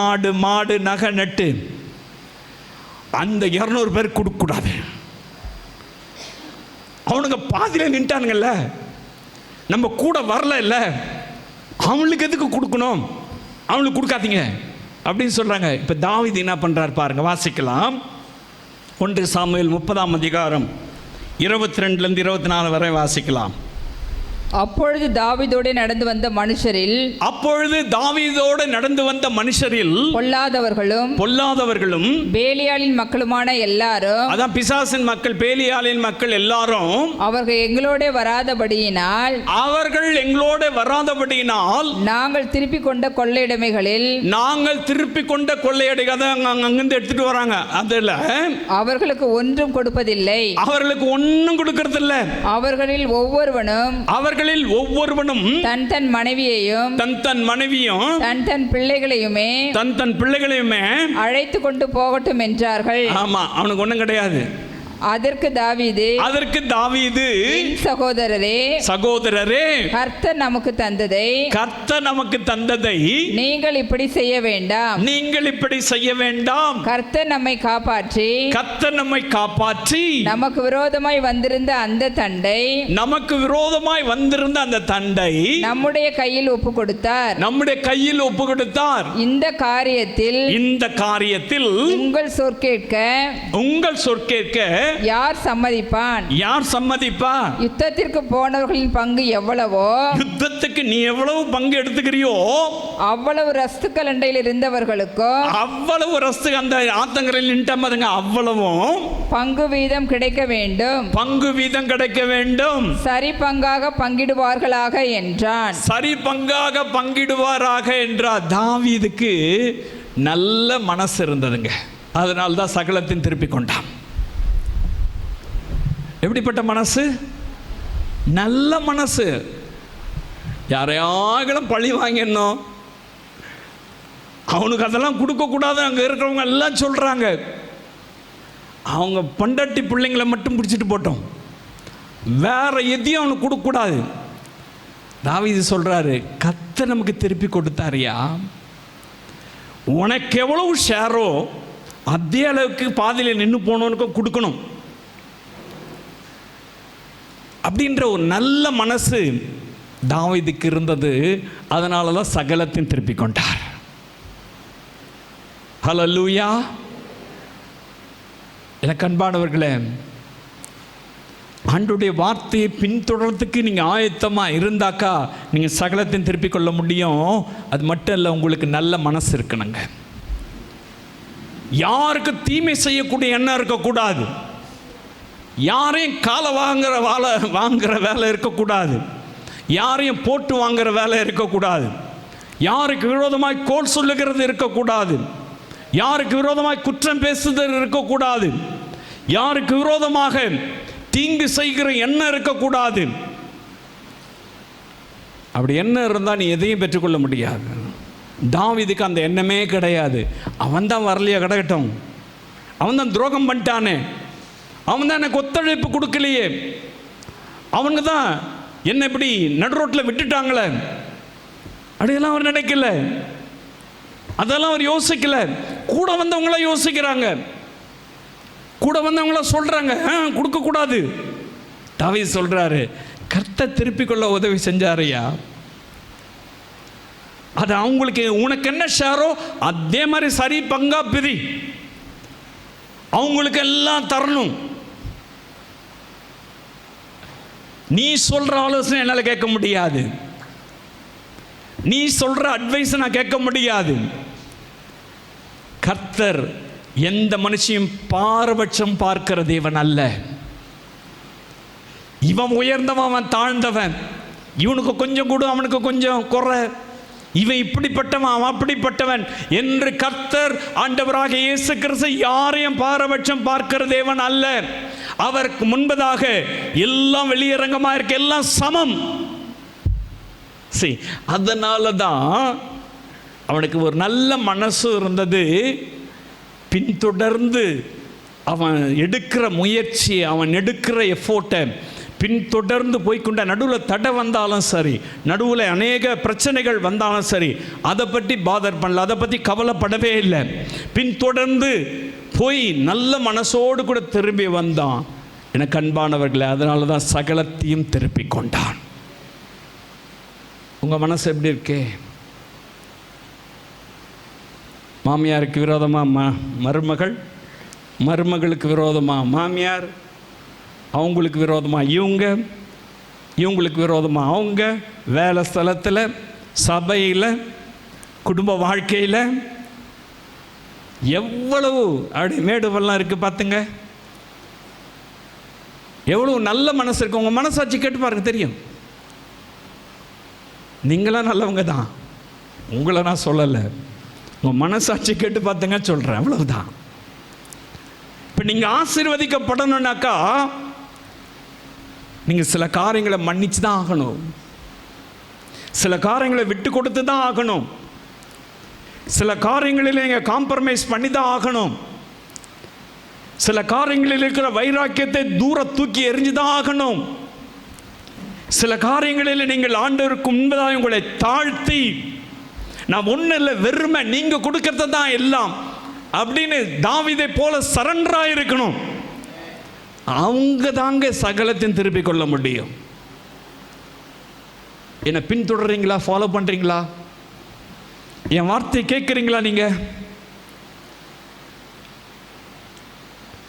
ஆடு மாடு நகை நட்டு. அந்த 200 பேர் கொடுக்கக்கூடாது. அவனுங்க பாதியில் நின்ட்டானுங்கல்ல, நம்ம கூட வரல இல்லை, அவனுக்கு எதுக்கு கொடுக்கணும்? அவனுக்கு கொடுக்காதீங்க அப்படின்னு சொல்கிறாங்க. இப்போ தாவீது என்ன பண்ணுறார் பாருங்க, வாசிக்கலாம். 1 சாமுவேல் 30ஆம் அதிகாரம் 22லேருந்து 24 வரை வாசிக்கலாம். அப்பொழுது தாவீதோடு நடந்து வந்த மனுஷரில் பொல்லாதவர்களும் பேலியாளின் மக்களுமான எல்லாரும், அதான் பிசாசின் மக்கள், பேலியாளின் மக்கள் எல்லாரும் அவர்கள் எங்களோட வராதபடியினால் நாங்கள் திருப்பி கொண்ட கொள்ளையிடமைகளில் அங்கிருந்து எடுத்துட்டு வராங்க. அதுல அவர்களுக்கு ஒன்றும் கொடுப்பதில்லை, ஒன்றும் கொடுக்கறதில்ல. அவர்களில் ஒவ்வொருவனும் தன் தன் மனைவியையும் தன் பிள்ளைகளையுமே அழைத்து கொண்டு போகட்டும் என்றார்கள். ஆமா, அவனுக்கு ஒண்ணும் கிடையாது. அதற்கு தாவீது சகோதரரே, கர்த்தர் நமக்கு தந்ததை நீங்கள் இப்படி செய்ய வேண்டாம். கர்த்தர் நம்மை காப்பாற்றி நமக்கு விரோதமாய் வந்திருந்த அந்த தண்டை நம்முடைய கையில் ஒப்பு கொடுத்தார். இந்த காரியத்தில் உங்கள் சொற்கேட்க யார் சம்மதிப்பான்? யுத்தத்திற்கு போனவர்களின் பங்கு எவ்வளவோ, யுத்தத்துக்கு நீ எவ்வளவு பங்கு எடுத்துக்கிறியோ அவ்வளவு ரஸ்துக்கள் அண்டையில் இருந்தவர்களுக்கோ, அந்த ஆத்தங்கரையில் நின்றாங்க, அவ்வளவும் பங்கு வீதம் கிடைக்க வேண்டும். சரி பங்காக பங்கிடுவார்களாக என்றார். தாவீதுக்கு நல்ல மனசு இருந்ததுங்க. அதனால்தான் சகலத்தின் திருப்பி கொண்டான். எப்படிப்பட்ட மனசு? நல்ல மனசு. யாரையாகளும் பழி வாங்கிடணும், அவனுக்கு அதெல்லாம் கொடுக்கக்கூடாது. அங்கே இருக்கிறவங்க எல்லாம் சொல்கிறாங்க, அவங்க பொண்டாட்டி பிள்ளைங்களை மட்டும் பிடிச்சிட்டு போட்டோம், வேற எதையும் அவனுக்கு கொடுக்கக்கூடாது. தாவீது சொல்கிறாரு, கர்த்தர் நமக்கு திருப்பி கொடுத்தாரியா, உனக்கு எவ்வளவு ஷேரோ அதே அளவுக்கு பாதியில் நின்று போனவனுக்கு கொடுக்கணும். அப்படின்ற ஒரு நல்ல மனசு தாவீதுக்கு இருந்தது. அதனால தான் சகலத்தையும் திருப்பி கொண்டார். ஹல்லேலூயா. எனக்கு அன்பானவர்களே, ஆண்டவருடைய வார்த்தையை பின்தொடர்றதுக்கு நீங்கள் ஆயத்தமாக இருந்தாக்கா நீங்கள் சகலத்தையும் திருப்பிக் கொள்ள முடியும். அது மட்டும் இல்லை, உங்களுக்கு நல்ல மனசு இருக்கணுங்க. யாருக்கு தீமை செய்யக்கூடிய எண்ணம் இருக்கக்கூடாது. யாரையும் காலை வாங்குற வேலை இருக்கக்கூடாது. யாரையும் போட்டு வாங்குற வேலை இருக்கக்கூடாது. யாருக்கு விரோதமாய் கோல் சொல்லுகிறது இருக்கக்கூடாது. யாருக்கு விரோதமாய் குற்றம் பேசுதல் இருக்கக்கூடாது. யாருக்கு விரோதமாக தீங்கு செய்கிற எண்ணம் இருக்கக்கூடாது. அப்படி எண்ணம் இருந்தால் நீ எதையும் பெற்றுக்கொள்ள முடியாது. தாவீதுக்கு அந்த எண்ணமே கிடையாது. அவன் தான் வரலையா, கிடக்கட்டும். அவன் தான் துரோகம் பண்ணிட்டானே, அவன் தான் எனக்கு ஒத்துழைப்பு கொடுக்கலையே, அவனுக்கு தான் என்ன இப்படி நடுரோட்டில் விட்டுட்டாங்களே, அப்படியெல்லாம் அவர் நினைக்கல. அதெல்லாம் அவர் யோசிக்கல. கூட வந்தவங்கள யோசிக்கிறாங்க, கூட வந்தவங்கள சொல்றாங்க கொடுக்கக்கூடாது. தாவீது சொல்றாரு, கர்த்தர் திருப்பிக் கொள்ள உதவி செஞ்சாரையா, அது அவங்களுக்கு உனக்கு என்ன ஷேரோ அதே மாதிரி சரி பங்கா பிரி, அவங்களுக்கு எல்லாம் தரணும். நீ சொல்ற ஆலோசனை என்னால் கேட்க முடியாது, நீ சொல்ற அட்வைஸ் நான் கேட்க முடியாது. கர்த்தர் எந்த மனுஷியும் பாரபட்சம் பார்க்கிற தேவன் அல்ல. இவன் உயர்ந்தவன், அவன் தாழ்ந்தவன், இவனுக்கு கொஞ்சம் கூட அவனுக்கு கொஞ்சம் குறை, இவன் இப்படிப்பட்டவன் அவன் அப்படிப்பட்டவன் என்று கர்த்தர் ஆண்டவராக இயேசு கிறிஸ்து யாரையும் பாரபட்சம் பார்க்கிற தேவன் அல்ல. அவருக்கு முன்பதாக எல்லாம் வெளியரங்கமாக இருக்க, எல்லாம் சமம். அதனால தான் அவனுக்கு ஒரு நல்ல மனசு இருந்தது. பின்தொடர்ந்து அவன் எடுக்கிற முயற்சி, அவன் எடுக்கிற எஃபோர்ட்டை பின்தொடர்ந்து போய்கொண்ட, நடுவில் தடை வந்தாலும் சரி, நடுவில் அநேக பிரச்சனைகள் வந்தாலும் சரி, அதை பற்றி பாதர் பண்ணல, அதை பற்றி கவலைப்படவே இல்லை. பின்தொடர்ந்து போய் நல்ல மனசோடு கூட திரும்பி வந்தான். எனக்கு அன்பானவர்களே, அதனால தான் சகலத்தையும் திருப்பி கொண்டான். உங்கள் மனசு எப்படி இருக்கே? மாமியாருக்கு விரோதமாக மருமகள், மருமகளுக்கு விரோதமாக மாமியார், அவங்களுக்கு விரோதமாக இவங்களுக்கு விரோதமாக அவங்க, வேலை ஸ்தலத்தில், சபையில், குடும்ப வாழ்க்கையில் எவ்வளவு அப்படி மேடுவெல்லாம் இருக்குது பார்த்துங்க. எவ்வளவு நல்ல மனசு இருக்கு. உங்கள் மனசாட்சி கேட்டு பாருங்க, தெரியும். நீங்களாம் நல்லவங்க தான், உங்களை நான் சொல்லலை, உங்கள் மனசாட்சி கேட்டு பார்த்துங்க சொல்கிறேன், அவ்வளவுதான். இப்போ நீங்கள் ஆசீர்வதிக்கப்படணும்னாக்கா நீங்கள் சில காரியங்களை மன்னிச்சு தான் ஆகணும், சில காரியங்களை விட்டு கொடுத்து தான் ஆகணும், சில காரியங்களில் நீங்கள் காம்ப்ரமைஸ் பண்ணி தான் ஆகணும், சில காரியங்களில் இருக்கிற வைராக்கியத்தை தூர தூக்கி எறிஞ்சு தான் ஆகணும், சில காரியங்களில் நீங்கள் ஆண்டவருக்கு முன்பதாக உங்களை தாழ்த்தி, நான் ஒன்றும் இல்லை வெறுமை நீங்கள் கொடுக்கறது தான் எல்லாம் அப்படின்னு தாவீதை போல சரண்டராக இருக்கணும். அவங்க தாங்க சகலத்தையும் திருப்பிக் கொள்ள முடியும். என்னை பின்தொடர்றீங்களா? ஃபாலோ பண்ணுறீங்களா? என் வார்த்தை கேட்குறீங்களா? நீங்கள்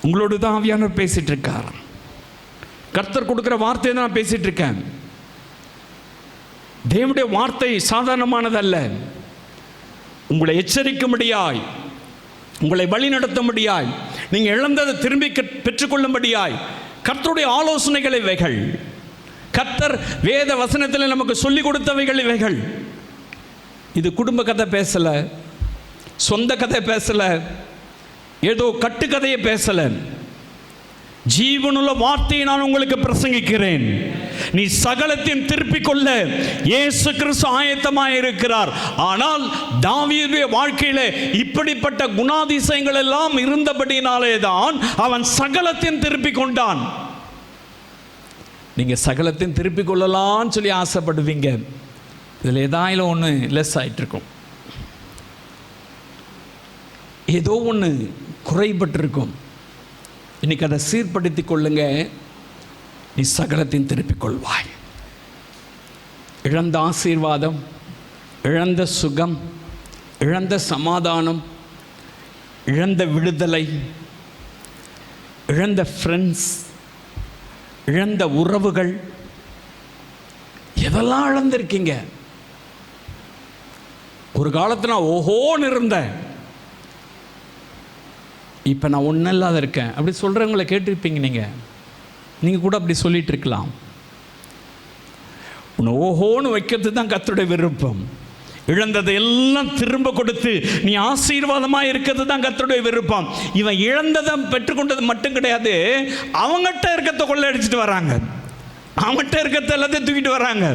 உங்களோடு தான் ஆவியானவர் பேசிட்டு இருக்கார். கர்த்தர் கொடுக்குற வார்த்தையை தான் நான் பேசிட்டு இருக்கேன். தேவனுடைய வார்த்தை சாதாரணமானதல்ல. உங்களை எச்சரிக்க முடியாய், உங்களை வழி நடத்த முடியாய், நீங்கள் இழந்ததை திரும்பி பெற்றுக்கொள்ளும்படியாய் கர்த்தருடைய ஆலோசனைகள் இவைகள். கர்த்தர் வேத வசனத்தில் நமக்கு சொல்லிக் கொடுத்தவைகள் இவைகள். இது குடும்ப கதை பேசலை, சொந்த கதை பேசலை, ஏதோ கட்டுக்கதையை பேசலை. ஜீவனுள்ள வார்த்தையை நான் உங்களுக்கு பிரசங்கிக்கிறேன். நீ சகலத்தையும் திருப்பிக் கொள்ள இயேசு கிறிஸ்து ஆயத்தமாக இருக்கிறார். ஆனால் தாவீதுடைய வாழ்க்கையில இப்படிப்பட்ட குணாதிசயங்கள் எல்லாம் இருந்தபடினாலே தான் அவன் சகலத்தையும் திருப்பிக் கொண்டான். நீங்க சகலத்தையும் திருப்பிக் கொள்ளலாம்னு சொல்லி ஆசைப்படுவீங்க, இதில் ஏதாவது ஒன்று லெஸ் ஆகிட்டு இருக்கும், ஏதோ ஒன்று குறைபட்டிருக்கும். இன்னைக்கு அதை சீர்படுத்தி கொள்ளுங்க. நீ சகலத்தையும் திருப்பிக் கொள்வாய். இழந்த ஆசீர்வாதம், இழந்த சுகம், இழந்த சமாதானம், இழந்த விடுதலை, இழந்த ஃப்ரெண்ட்ஸ், இழந்த உறவுகள், எதெல்லாம் இழந்திருக்கீங்க? ஒரு காலத்தில் நான் ஓஹோன்னு இருந்தேன், இப்போ நான் ஒன்றும் இல்லாத இருக்கேன் அப்படி சொல்கிறவங்கள கேட்டிருப்பீங்க. நீங்கள் கூட அப்படி சொல்லிட்டு இருக்கலாம். உன்னை ஓஹோன்னு வைக்கிறது தான் கர்த்தருடைய விருப்பம். இழந்ததை எல்லாம் திரும்ப கொடுத்து நீ ஆசீர்வாதமாக இருக்கிறது தான் கர்த்தருடைய விருப்பம். இவன் இழந்ததை பெற்றுக்கொண்டது மட்டும் கிடையாது, அவங்ககிட்ட இருக்கிறத கொள்ளை அடிச்சுட்டு வராங்க, அவங்ககிட்ட இருக்கிறத எல்லாத்தையும் தூக்கிட்டு வராங்க.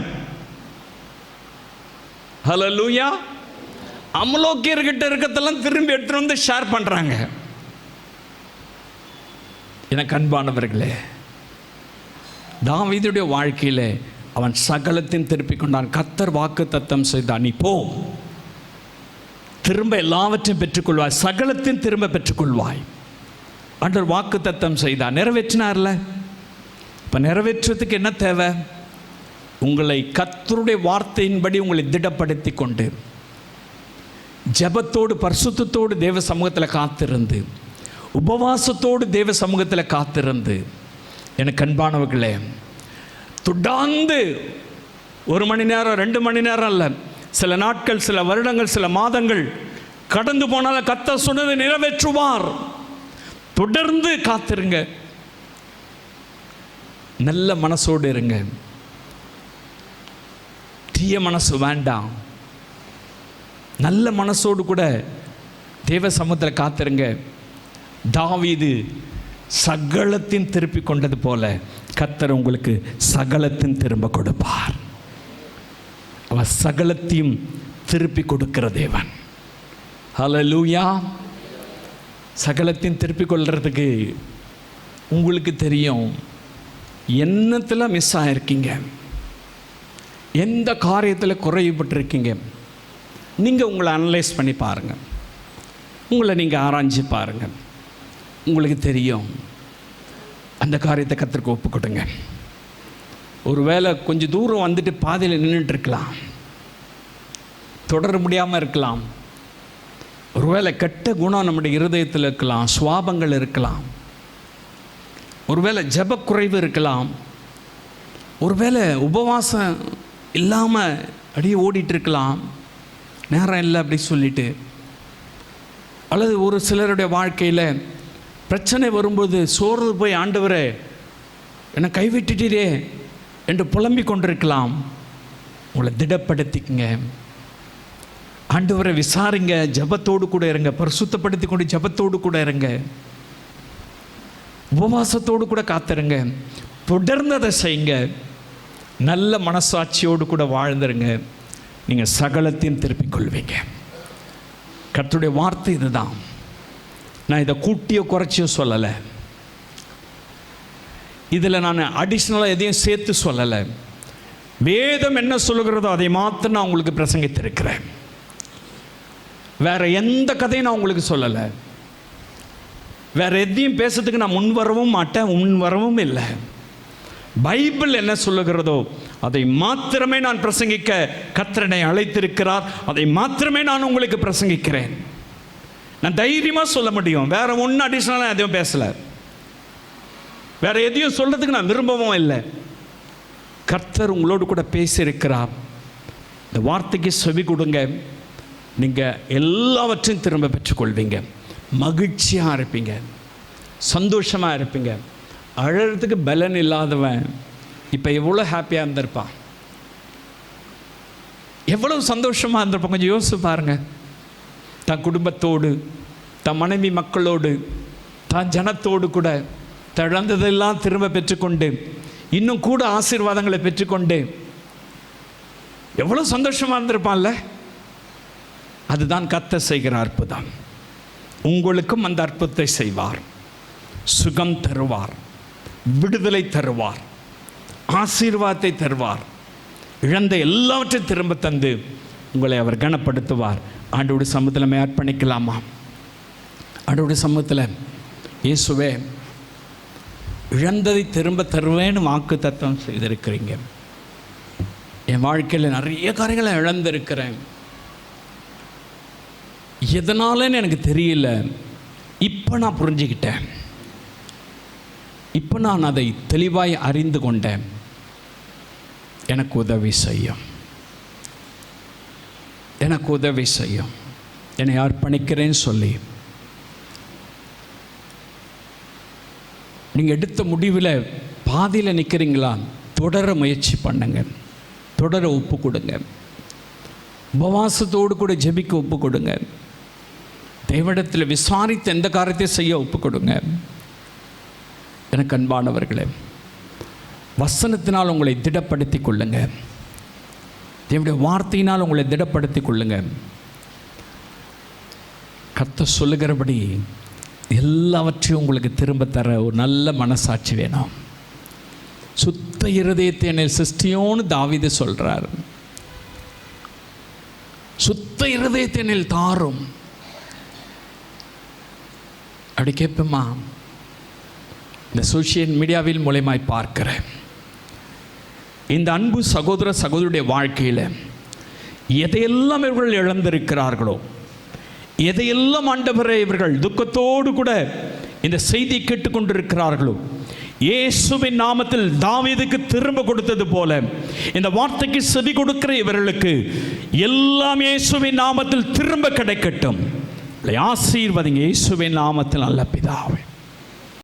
ஹல்லேலூயா. அமலோக்கியர்கிட்ட இருக்கிறதெல்லாம் திரும்பி எடுத்துட்டு வந்து ஷேர் பண்ணுறாங்க. எனக்கு அன்பானவர்களே, தாவீதுடைய வாழ்க்கையில் அவன் சகலத்தையும் திருப்பிக் கொண்டான். கர்த்தர் வாக்கு தத்தம் செய்தான், நீ போ, திரும்ப எல்லாவற்றையும் பெற்றுக்கொள்வாய், சகலத்தையும் திரும்ப பெற்றுக்கொள்வாய். ஆண்டவர் வாக்கு தத்தம் செய்தான், நிறைவேற்றினார்ல. இப்போ நிறைவேற்றுறதுக்கு என்ன தேவை? உங்களை கர்த்தருடைய வார்த்தையின்படி உங்களை திடப்படுத்தி கொண்டு ஜெபத்தோடு பரிசுத்தத்தோடு தேவ சமூகத்தில் காத்திருந்து, உபவாசத்தோடு தேவ சமூகத்தில் காத்திருந்து, எனக்கு அன்பானவர்களே, தொடர்ந்து 1 மணி நேரம் 2 மணி நேரம் அல்ல, சில நாட்கள், சில வருடங்கள், சில மாதங்கள் கடந்து போனாலும் கர்த்தர் சொன்னதை நிறைவேற்றுவார். தொடர்ந்து காத்திருங்க, நல்ல மனசோடு இருங்க, தீய மனசு வேண்டாம். நல்ல மனசோடு கூட தேவ சமூகத்தில் காத்திருங்க. தாவீது சகலத்தின் திருப்பி கொண்டது போல கர்த்தர் உங்களுக்கு சகலத்தின் திரும்ப கொடுப்பார். அவர் சகலத்தையும் திருப்பி கொடுக்கிற தேவன். ஹல்லேலூயா. சகலத்தையும் திருப்பி கொள்றதுக்கு உங்களுக்கு தெரியும் என்னத்தில் மிஸ் ஆகிருக்கீங்க, எந்த காரியத்தில் குறைவுபட்டிருக்கீங்க. நீங்கள் உங்களை அனலைஸ் பண்ணி பாருங்கள், உங்களை நீங்கள் ஆராய்ஞ்சு பாருங்கள். உங்களுக்கு தெரியும். அந்த காரியத்தை கர்த்தருக்கு ஒப்பு கொடுங்க. ஒருவேளை கொஞ்சம் தூரம் வந்துட்டு பாதையில் நின்றுட்டு இருக்கலாம், தொடர முடியாமல் இருக்கலாம். ஒருவேளை கெட்ட குணம் நம்முடைய இருதயத்தில் இருக்கலாம், சுவாபங்கள் இருக்கலாம், ஒருவேளை ஜெபக்குறைவு இருக்கலாம், ஒருவேளை உபவாசம் இல்லாமல் அப்படியே ஓடிட்டு இருக்கலாம், நேரம் இல்லை அப்படி சொல்லிட்டு. அல்லது ஒரு சிலருடைய வாழ்க்கையில் பிரச்சனை வரும்போது சோர்ந்து போய், ஆண்டவரே என்னை கைவிட்டுட்டீரே என்று புலம்பிக் கொண்டிருக்கலாம். உங்களை திடப்படுத்திக்கங்க, ஆண்டவரை விசாரிங்க, ஜெபத்தோடு கூட இருங்க, பரிசுத்தப்படுத்தி கொண்டு ஜெபத்தோடு கூட இருங்க, உபவாசத்தோடு கூட காத்திருங்க, தொடர்ந்து அதை செய்யுங்க, நல்ல மனசாட்சியோடு கூட வாழ்ந்துருங்க. நீங்கள் சகலத்தையும் திருப்பிக் கொள்வீங்க. கர்த்தருடைய வார்த்தை இதுதான். நான் இதை கூட்டியோ குறைச்சியோ சொல்லலை, இதில் நான் அடிஷ்னலாக எதையும் சேர்த்து சொல்லலை. வேதம் என்ன சொல்லுகிறதோ அதை மாத்திரம் நான் உங்களுக்கு பிரசங்கித்திருக்கிறேன். வேறு எந்த கதையும் நான் உங்களுக்கு சொல்லலை. வேறு எதையும் பேசுறதுக்கு நான் முன் வரவும் மாட்டேன், முன் வரவும் இல்லை. பைபிள் என்ன சொல்லுகிறதோ அதை மாத்திரமே நான் பிரசங்கிக்க கர்த்தர் என்னை அழைத்திருக்கிறார். அதை மாத்திரமே நான் உங்களுக்கு பிரசங்கிக்கிறேன். நான் தைரியமாக சொல்ல முடியும். வேறு ஒன்றும் அடிஷ்னலாக எதையும் பேசலை, வேறு எதையும் சொல்கிறதுக்கு நான் விரும்பவும் இல்லை. கர்த்தர் உங்களோடு கூட பேசியிருக்கிறார். இந்த வார்த்தைக்கு செவி கொடுங்க, நீங்கள் எல்லாவற்றையும் திரும்ப பெற்றுக்கொள்வீங்க. மகிழ்ச்சியாக இருப்பீங்க, சந்தோஷமாக இருப்பீங்க. அழகிறதுக்கு பலன் இல்லாதவன் இப்போ எவ்வளோ ஹாப்பியாக இருந்திருப்பான், எவ்வளோ சந்தோஷமாக இருந்திருப்பான். கொஞ்சம் யோசிச்சு பாருங்கள். தன் குடும்பத்தோடு, தன் மனைவி மக்களோடு, தான் ஜனத்தோடு கூட தழந்ததெல்லாம் திரும்ப பெற்றுக்கொண்டு, இன்னும் கூட ஆசீர்வாதங்களை பெற்றுக்கொண்டு எவ்வளோ சந்தோஷமாக இருந்திருப்பான்ல. அதுதான் கர்த்தர் செய்கிற அற்புதம். உங்களுக்கும் அந்த அற்புதத்தை செய்வார். சுகம் தருவார், விடுதலை தருவார், ஆசீர்வாதத்தை தருவார், இழந்த எல்லாவற்றையும் திரும்ப தந்து உங்களை அவர் கனப்படுத்துவார். ஆண்டோட சமூகத்தில் அர்ப்பணிக்கலாமா? ஆண்டோட சமூகத்தில், இயேசுவே இழந்ததை திரும்ப தருவேன்னு வாக்கு தத்துவம் செய்திருக்கிறீங்க. என் வாழ்க்கையில் நிறைய காரியங்களை இழந்திருக்கிறேன். எதனாலன்னு எனக்கு தெரியல. இப்போ நான் புரிஞ்சுக்கிட்டேன். இப்போ நான் அதை தெளிவாய் அறிந்து கொண்டேன். எனக்கு உதவி செய்யும், எனக்கு உதவி செய்யும், என்னை அர்ப்பணிக்கிறேன்னு சொல்லி நீங்கள் எடுத்த முடிவில் பாதியில் நிற்கிறீங்களா? தொடர முயற்சி பண்ணுங்க, தொடர ஒப்பு கொடுங்க, உபவாசத்தோடு கூட ஜெபிக்க ஒப்பு கொடுங்க, தேவனிடத்தில் விசாரித்து எந்த காரியத்தை செய்ய ஒப்பு கொடுங்க. எனக்கு அன்பானவர்களே, வசனத்தினால் உங்களை திடப்படுத்தி கொள்ளுங்க, தேவனுடைய வார்த்தையினால் உங்களை திடப்படுத்தி கொள்ளுங்க. கர்த்தர் சொல்லுகிறபடி எல்லாவற்றையும் உங்களுக்கு திரும்ப தர ஒரு நல்ல மனசாட்சி வேணும். சுத்த இருதயத்தை என்னை சிருஷ்டியோன்னு தாவீது சொல்றார். சுத்த இருதயத்தை என்னில் தாரும். அப்படி கேட்போமா? இந்த சோஷியல் மீடியாவில் மூலமாய் பார்க்கிறேன். இந்த அன்பு சகோதர சகோதரியுடைய வாழ்க்கையில் எதையெல்லாம் இவர்கள் இழந்திருக்கிறார்களோ, எதையெல்லாம் ஆண்டவரே இவர்கள் துக்கத்தோடு கூட இந்த செய்தி கேட்டுக்கொண்டிருக்கிறார்களோ, இயேசுவின் நாமத்தில் தாவீதுக்கு திரும்ப கொடுத்தது போல இந்த வார்த்தைக்கு செவி கொடுக்கிற இவர்களுக்கு எல்லாம் இயேசுவின் நாமத்தில் திரும்ப கிடைக்கட்டும். ஆசீர்வதிங்க இயேசுவின் நாமத்தில் நல்ல பிதாவே.